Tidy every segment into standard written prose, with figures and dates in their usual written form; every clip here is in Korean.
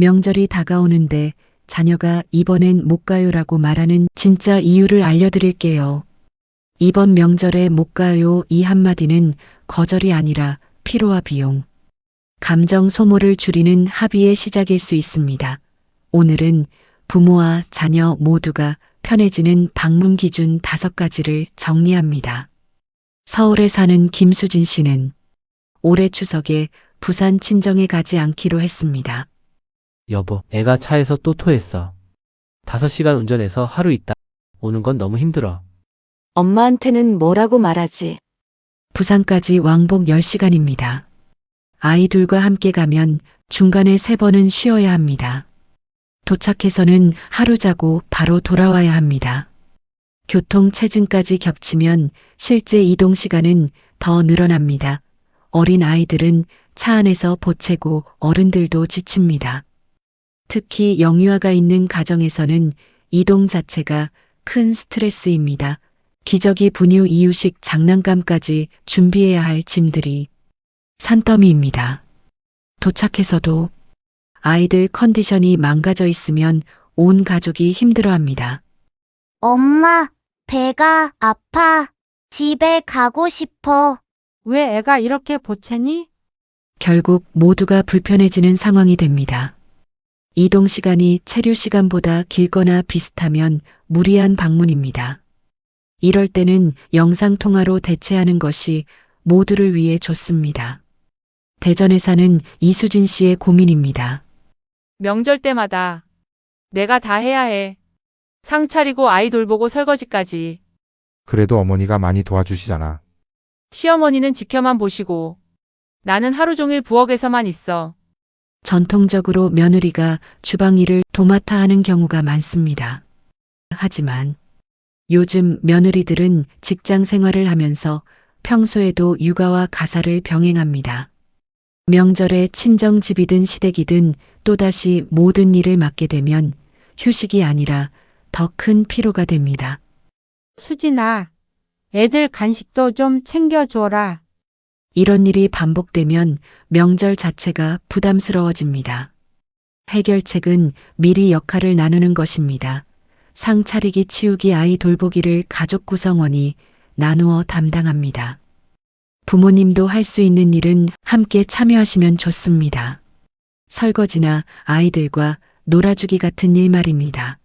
명절이 다가오는데 자녀가 이번엔 못 가요라고 말하는 진짜 이유를 알려드릴게요. 이번 명절에 못 가요 이 한마디는 거절이 아니라 피로와 비용, 감정 소모를 줄이는 합의의 시작일 수 있습니다. 오늘은 부모와 자녀 모두가 편해지는 방문 기준 5가지를 정리합니다. 서울에 사는 김수진 씨는 올해 추석에 부산 친정에 가지 않기로 했습니다. 여보, 애가 차에서 또 토했어. 5시간 운전해서 하루 있다 오는 건 너무 힘들어. 엄마한테는 뭐라고 말하지? 부산까지 왕복 10시간입니다. 아이 둘과 함께 가면 중간에 3번은 쉬어야 합니다. 도착해서는 하루 자고 바로 돌아와야 합니다. 교통 체증까지 겹치면 실제 이동 시간은 더 늘어납니다. 어린 아이들은 차 안에서 보채고 어른들도 지칩니다. 특히 영유아가 있는 가정에서는 이동 자체가 큰 스트레스입니다. 기저귀 분유 이유식 장난감까지 준비해야 할 짐들이 산더미입니다. 도착해서도 아이들 컨디션이 망가져 있으면 온 가족이 힘들어합니다. 엄마, 배가 아파. 집에 가고 싶어. 왜 애가 이렇게 보채니? 결국 모두가 불편해지는 상황이 됩니다. 이동 시간이 체류 시간보다 길거나 비슷하면 무리한 방문입니다. 이럴 때는 영상통화로 대체하는 것이 모두를 위해 좋습니다. 대전에 사는 이수진 씨의 고민입니다. 명절 때마다 내가 다 해야 해. 상 차리고 아이 돌보고 설거지까지. 그래도 어머니가 많이 도와주시잖아. 시어머니는 지켜만 보시고 나는 하루 종일 부엌에서만 있어. 전통적으로 며느리가 주방 일을 도맡아 하는 경우가 많습니다. 하지만 요즘 며느리들은 직장 생활을 하면서 평소에도 육아와 가사를 병행합니다. 명절에 친정집이든 시댁이든 또다시 모든 일을 맡게 되면 휴식이 아니라 더 큰 피로가 됩니다. 수진아, 애들 간식도 좀 챙겨줘라. 이런 일이 반복되면 명절 자체가 부담스러워집니다. 해결책은 미리 역할을 나누는 것입니다. 상 차리기 치우기 아이 돌보기를 가족 구성원이 나누어 담당합니다. 부모님도 할 수 있는 일은 함께 참여하시면 좋습니다. 설거지나 아이들과 놀아주기 같은 일 말입니다.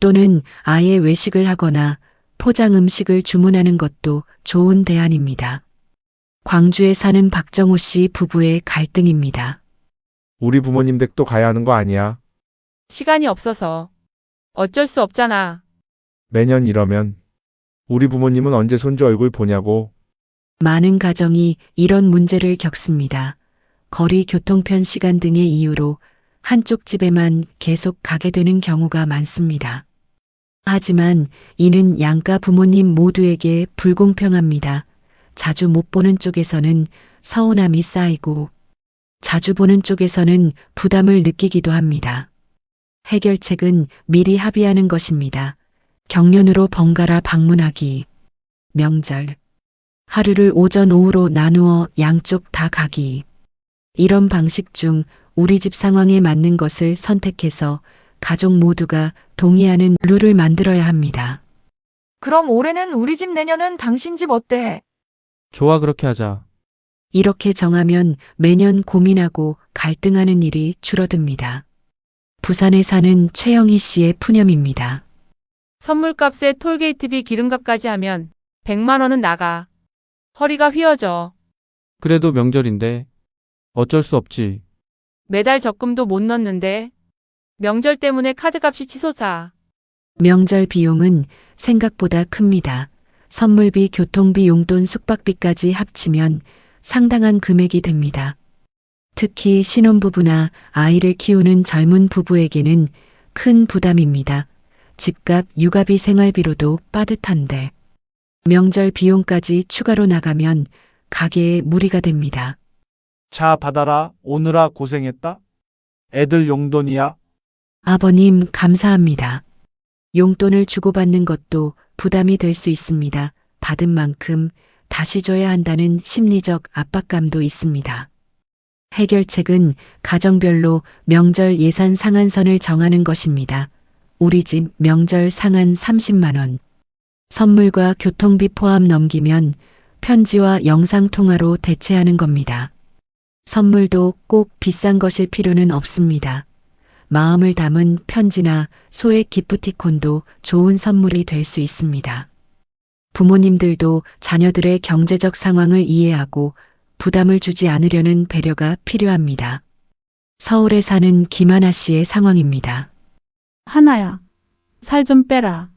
또는 아예 외식을 하거나 포장 음식을 주문하는 것도 좋은 대안입니다. 광주에 사는 박정호 씨 부부의 갈등입니다. 우리 부모님 댁도 가야 하는 거 아니야? 시간이 없어서. 어쩔 수 없잖아. 매년 이러면 우리 부모님은 언제 손주 얼굴 보냐고. 많은 가정이 이런 문제를 겪습니다. 거리 교통편 시간 등의 이유로 한쪽 집에만 계속 가게 되는 경우가 많습니다. 하지만 이는 양가 부모님 모두에게 불공평합니다. 자주 못 보는 쪽에서는 서운함이 쌓이고 자주 보는 쪽에서는 부담을 느끼기도 합니다. 해결책은 미리 합의하는 것입니다. 경련으로 번갈아 방문하기, 명절, 하루를 오전 오후로 나누어 양쪽 다 가기. 이런 방식 중 우리 집 상황에 맞는 것을 선택해서 가족 모두가 동의하는 룰을 만들어야 합니다. 그럼 올해는 우리 집, 내년은 당신 집 어때? 좋아, 그렇게 하자. 이렇게 정하면 매년 고민하고 갈등하는 일이 줄어듭니다. 부산에 사는 최영희 씨의 푸념입니다. 선물값에 톨게이트비 기름값까지 하면 100만 원은 나가. 허리가 휘어져. 그래도 명절인데 어쩔 수 없지. 매달 적금도 못 넣는데 명절 때문에 카드값이 치솟아. 명절 비용은 생각보다 큽니다. 선물비, 교통비, 용돈, 숙박비까지 합치면 상당한 금액이 됩니다. 특히 신혼부부나 아이를 키우는 젊은 부부에게는 큰 부담입니다. 집값, 육아비, 생활비로도 빠듯한데 명절 비용까지 추가로 나가면 가게에 무리가 됩니다. 자, 받아라. 오느라 고생했다. 애들 용돈이야. 아버님, 감사합니다. 용돈을 주고받는 것도 부담이 될 수 있습니다. 받은 만큼 다시 줘야 한다는 심리적 압박감도 있습니다. 해결책은 가정별로 명절 예산 상한선을 정하는 것입니다. 우리 집 명절 상한 30만 원. 선물과 교통비 포함 넘기면 편지와 영상통화로 대체하는 겁니다. 선물도 꼭 비싼 것일 필요는 없습니다. 마음을 담은 편지나 소액 기프티콘도 좋은 선물이 될 수 있습니다. 부모님들도 자녀들의 경제적 상황을 이해하고 부담을 주지 않으려는 배려가 필요합니다. 서울에 사는 김하나 씨의 상황입니다. 하나야, 살 좀 빼라.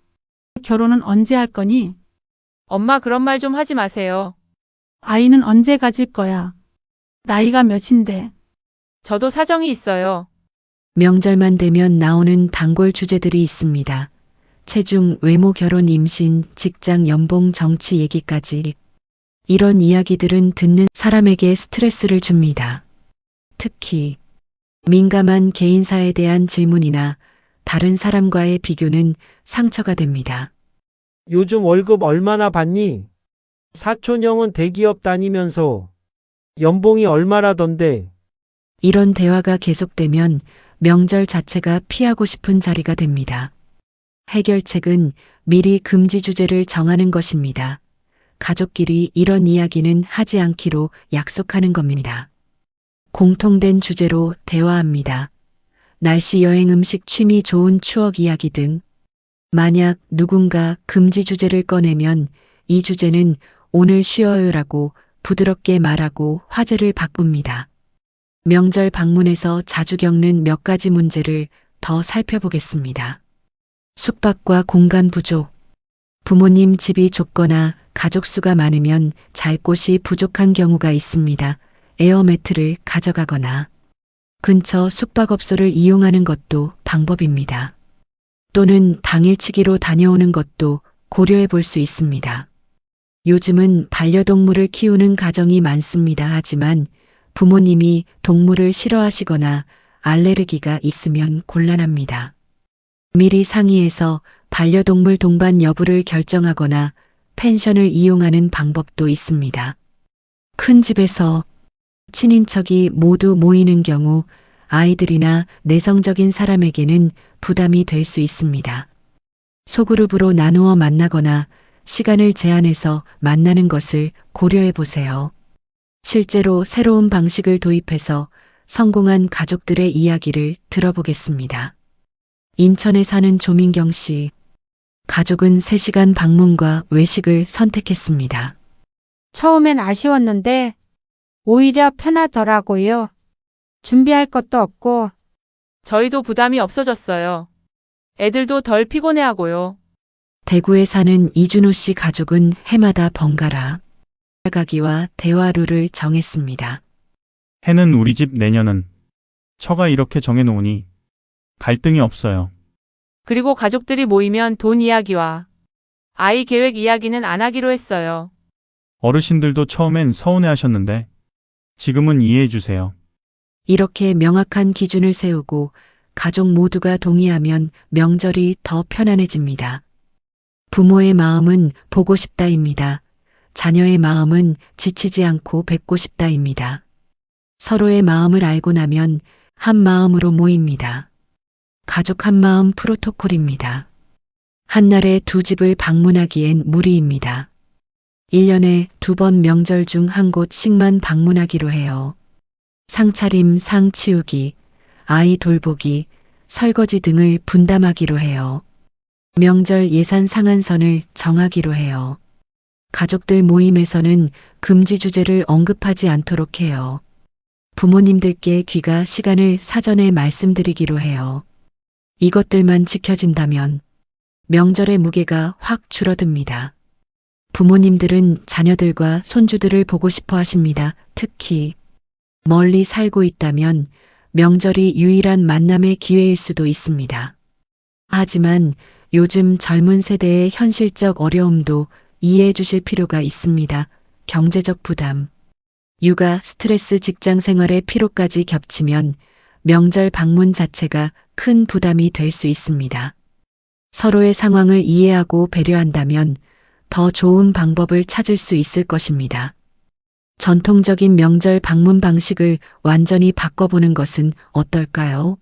결혼은 언제 할 거니? 엄마 그런 말 좀 하지 마세요. 아이는 언제 가질 거야? 나이가 몇인데? 저도 사정이 있어요. 명절만 되면 나오는 단골 주제들이 있습니다. 체중, 외모, 결혼, 임신, 직장, 연봉, 정치 얘기까지. 이런 이야기들은 듣는 사람에게 스트레스를 줍니다. 특히 민감한 개인사에 대한 질문이나 다른 사람과의 비교는 상처가 됩니다. 요즘 월급 얼마나 받니? 사촌 형은 대기업 다니면서 연봉이 얼마라던데? 이런 대화가 계속되면 명절 자체가 피하고 싶은 자리가 됩니다. 해결책은 미리 금지 주제를 정하는 것입니다. 가족끼리 이런 이야기는 하지 않기로 약속하는 겁니다. 공통된 주제로 대화합니다. 날씨, 여행, 음식, 취미, 좋은 추억 이야기 등. 만약 누군가 금지 주제를 꺼내면 이 주제는 오늘 쉬어요라고 부드럽게 말하고 화제를 바꿉니다. 명절 방문에서 자주 겪는 몇 가지 문제를 더 살펴보겠습니다. 숙박과 공간 부족. 부모님 집이 좁거나 가족 수가 많으면 잘 곳이 부족한 경우가 있습니다. 에어매트를 가져가거나 근처 숙박업소를 이용하는 것도 방법입니다. 또는 당일치기로 다녀오는 것도 고려해 볼 수 있습니다. 요즘은 반려동물을 키우는 가정이 많습니다. 하지만 부모님이 동물을 싫어하시거나 알레르기가 있으면 곤란합니다. 미리 상의해서 반려동물 동반 여부를 결정하거나 펜션을 이용하는 방법도 있습니다. 큰 집에서 친인척이 모두 모이는 경우 아이들이나 내성적인 사람에게는 부담이 될 수 있습니다. 소그룹으로 나누어 만나거나 시간을 제한해서 만나는 것을 고려해 보세요. 실제로 새로운 방식을 도입해서 성공한 가족들의 이야기를 들어보겠습니다. 인천에 사는 조민경 씨. 가족은 3시간 방문과 외식을 선택했습니다. 처음엔 아쉬웠는데 오히려 편하더라고요. 준비할 것도 없고 저희도 부담이 없어졌어요. 애들도 덜 피곤해하고요. 대구에 사는 이준호 씨 가족은 해마다 번갈아 가기와 대화루를 정했습니다. 해는 우리 집, 내년은 처가 이렇게 정해놓으니 갈등이 없어요. 그리고 가족들이 모이면 돈 이야기와 아이 계획 이야기는 안 하기로 했어요. 어르신들도 처음엔 서운해하셨는데 지금은 이해해 주세요. 이렇게 명확한 기준을 세우고 가족 모두가 동의하면 명절이 더 편안해집니다. 부모의 마음은 보고 싶다입니다. 자녀의 마음은 지치지 않고 뵙고 싶다입니다. 서로의 마음을 알고 나면 한 마음으로 모입니다. 가족 한 마음 프로토콜입니다. 한날에 2집을 방문하기엔 무리입니다. 1년에 2번 명절 중 한 곳씩만 방문하기로 해요. 상차림, 상 치우기, 아이 돌보기, 설거지 등을 분담하기로 해요. 명절 예산 상한선을 정하기로 해요. 가족들 모임에서는 금지 주제를 언급하지 않도록 해요. 부모님들께 귀가 시간을 사전에 말씀드리기로 해요. 이것들만 지켜진다면 명절의 무게가 확 줄어듭니다. 부모님들은 자녀들과 손주들을 보고 싶어 하십니다. 특히 멀리 살고 있다면 명절이 유일한 만남의 기회일 수도 있습니다. 하지만 요즘 젊은 세대의 현실적 어려움도 이해해 주실 필요가 있습니다. 경제적 부담, 육아, 스트레스, 직장 생활의 피로까지 겹치면 명절 방문 자체가 큰 부담이 될 수 있습니다. 서로의 상황을 이해하고 배려한다면 더 좋은 방법을 찾을 수 있을 것입니다. 전통적인 명절 방문 방식을 완전히 바꿔보는 것은 어떨까요?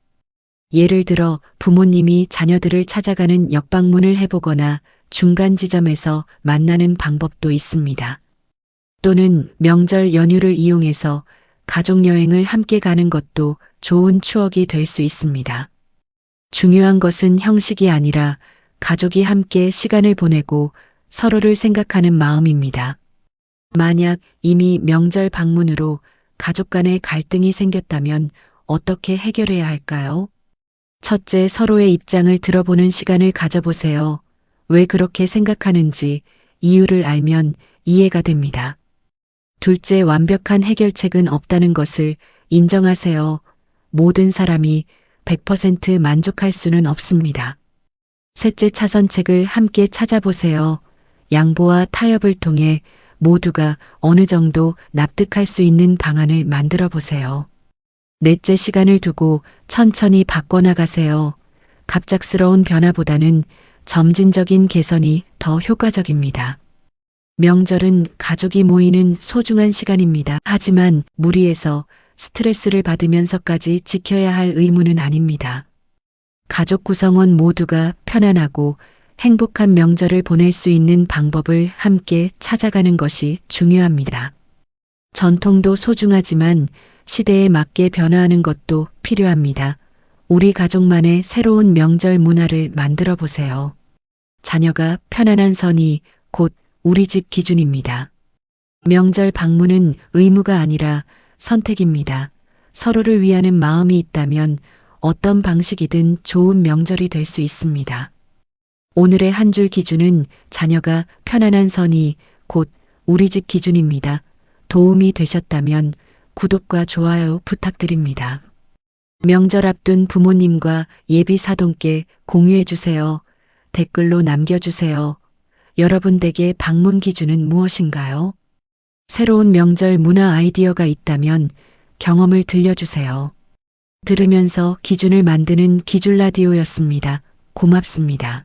예를 들어 부모님이 자녀들을 찾아가는 역방문을 해보거나 중간 지점에서 만나는 방법도 있습니다. 또는 명절 연휴를 이용해서 가족여행을 함께 가는 것도 좋은 추억이 될 수 있습니다. 중요한 것은 형식이 아니라 가족이 함께 시간을 보내고 서로를 생각하는 마음입니다. 만약 이미 명절 방문으로 가족 간의 갈등이 생겼다면 어떻게 해결해야 할까요? 첫째, 서로의 입장을 들어보는 시간을 가져보세요. 왜 그렇게 생각하는지 이유를 알면 이해가 됩니다. 둘째, 완벽한 해결책은 없다는 것을 인정하세요. 모든 사람이 100% 만족할 수는 없습니다. 셋째, 차선책을 함께 찾아보세요. 양보와 타협을 통해 모두가 어느 정도 납득할 수 있는 방안을 만들어 보세요. 넷째, 시간을 두고 천천히 바꿔나가세요. 갑작스러운 변화보다는 점진적인 개선이 더 효과적입니다. 명절은 가족이 모이는 소중한 시간입니다. 하지만 무리해서 스트레스를 받으면서까지 지켜야 할 의무는 아닙니다. 가족 구성원 모두가 편안하고 행복한 명절을 보낼 수 있는 방법을 함께 찾아가는 것이 중요합니다. 전통도 소중하지만 시대에 맞게 변화하는 것도 필요합니다. 우리 가족만의 새로운 명절 문화를 만들어 보세요. 자녀가 편안한 선이 곧 우리 집 기준입니다. 명절 방문은 의무가 아니라 선택입니다. 서로를 위하는 마음이 있다면 어떤 방식이든 좋은 명절이 될 수 있습니다. 오늘의 한 줄 기준은 자녀가 편안한 선이 곧 우리 집 기준입니다. 도움이 되셨다면 구독과 좋아요 부탁드립니다. 명절 앞둔 부모님과 예비 사돈께 공유해 주세요. 댓글로 남겨주세요. 여러분 댁의 방문 기준은 무엇인가요? 새로운 명절 문화 아이디어가 있다면 경험을 들려주세요. 들으면서 기준을 만드는 기준 라디오였습니다. 고맙습니다.